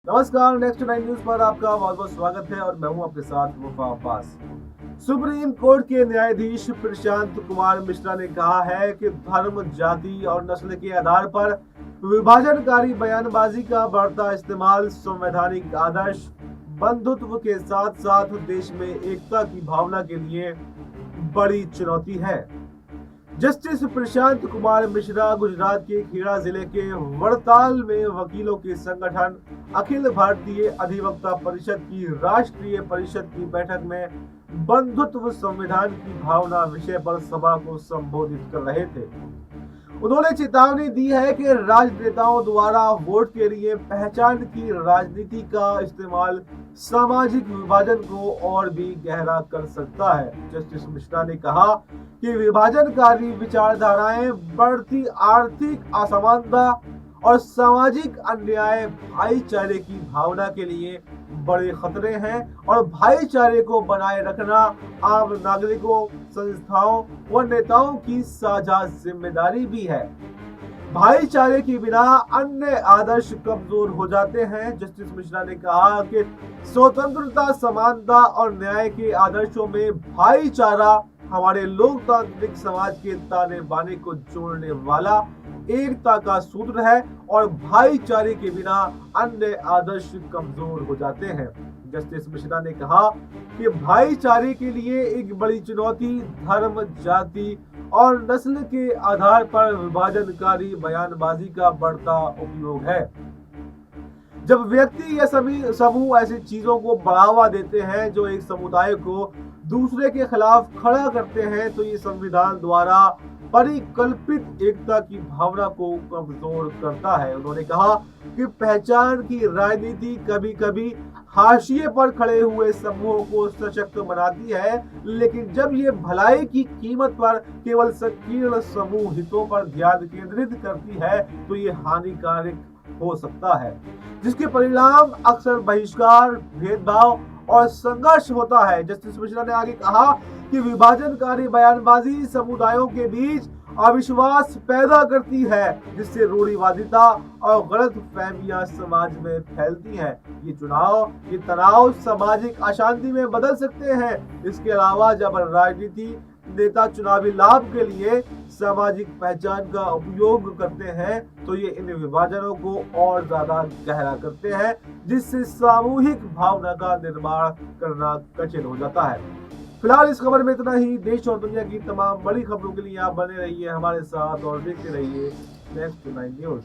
नमस्कार, next nine news पर आपका बहुत बहुत स्वागत है और मैं हूं आपके साथ मुफा अब्बास। सुप्रीम कोर्ट के न्यायाधीश प्रशांत कुमार मिश्रा ने कहा है कि धर्म, जाति और नस्ल के आधार पर विभाजनकारी बयानबाजी का बढ़ता इस्तेमाल संवैधानिक आदर्श, बंधुत्व के साथ साथ देश में एकता की भावना के लिए बड़ी चुनौती है। जस्टिस प्रशांत कुमार मिश्रा गुजरात के खेड़ा जिले के वड़ताल में वकीलों के संगठन अखिल भारतीय अधिवक्ता परिषद की राष्ट्रीय परिषद की बैठक में बंधुत्व संविधान की भावना विषय पर सभा को संबोधित कर रहे थे। उन्होंने चेतावनी दी है कि राजनेताओं द्वारा वोट के लिए पहचान की राजनीति का इस्तेमाल सामाजिक विभाजन को और भी गहरा कर सकता है। जस्टिस मिश्रा ने कहा कि विभाजनकारी विचारधाराएं बढ़ती आर्थिक असमानता और सामाजिक अन्याय भाईचारे की भावना के लिए बड़े खतरे हैं और भाईचारे को बनाए रखना आम नागरिकों, संस्थाओं व नेताओं की साझा जिम्मेदारी भी है। भाईचारे के बिना अन्य आदर्श कमजोर हो जाते हैं। जस्टिस मिश्रा ने कहा कि स्वतंत्रता, समानता और न्याय के आदर्शों में भाईचारा हमारे लोकतांत्रिक समाज के ताने बाने को जोड़ने वाला एकता का सूत्र है और भाईचारे के बिना अन्य आदर्श कमजोर हो जाते हैं। जस्टिस मिश्रा ने कहा कि भाईचारे के लिए एक बड़ी चुनौती धर्म, जाति और नस्ल के आधार पर विभाजनकारी बयानबाजी का बढ़ता उपयोग है। जब व्यक्ति या सभी समूह ऐसी चीजों को बढ़ावा देते हैं जो एक समुदाय को दूसरे के खिलाफ खड़ा करते हैं, तो ये संविधान द्वारा परिकल्पित एकता की भावना को कमजोर करता है। उन्होंने कहा कि पहचान की राजनीति कभी कभी हाशिए पर खड़े हुए समूहों को सशक्त बनाती है, लेकिन जब ये भलाई की कीमत पर केवल संकीर्ण समूह हितों पर ध्यान केंद्रित करती है, तो ये हानिकारक हो सकता है, जिसके परिणाम अक्सर बहिष्कार, भेदभाव और संघर्ष होता है। जस्टिस मिश्रा ने आगे कहा कि विभाजनकारी बयानबाजी समुदायों के बीच अविश्वास पैदा करती है, जिससे रूढ़िवादिता और गलत फहमियां समाज में फैलती हैं। ये तनाव सामाजिक अशांति में बदल सकते हैं। इसके अलावा जब राजनीति नेता चुनावी लाभ के लिए सामाजिक पहचान का उपयोग करते हैं, तो ये इन विभाजनों को और ज्यादा गहरा करते हैं, जिससे सामूहिक भावना का निर्माण करना कठिन हो जाता है। फिलहाल इस खबर में इतना ही। देश और दुनिया की तमाम बड़ी खबरों के लिए आप बने रहिए हमारे साथ और देखते रहिए नेक्स्ट नाइन न्यूज।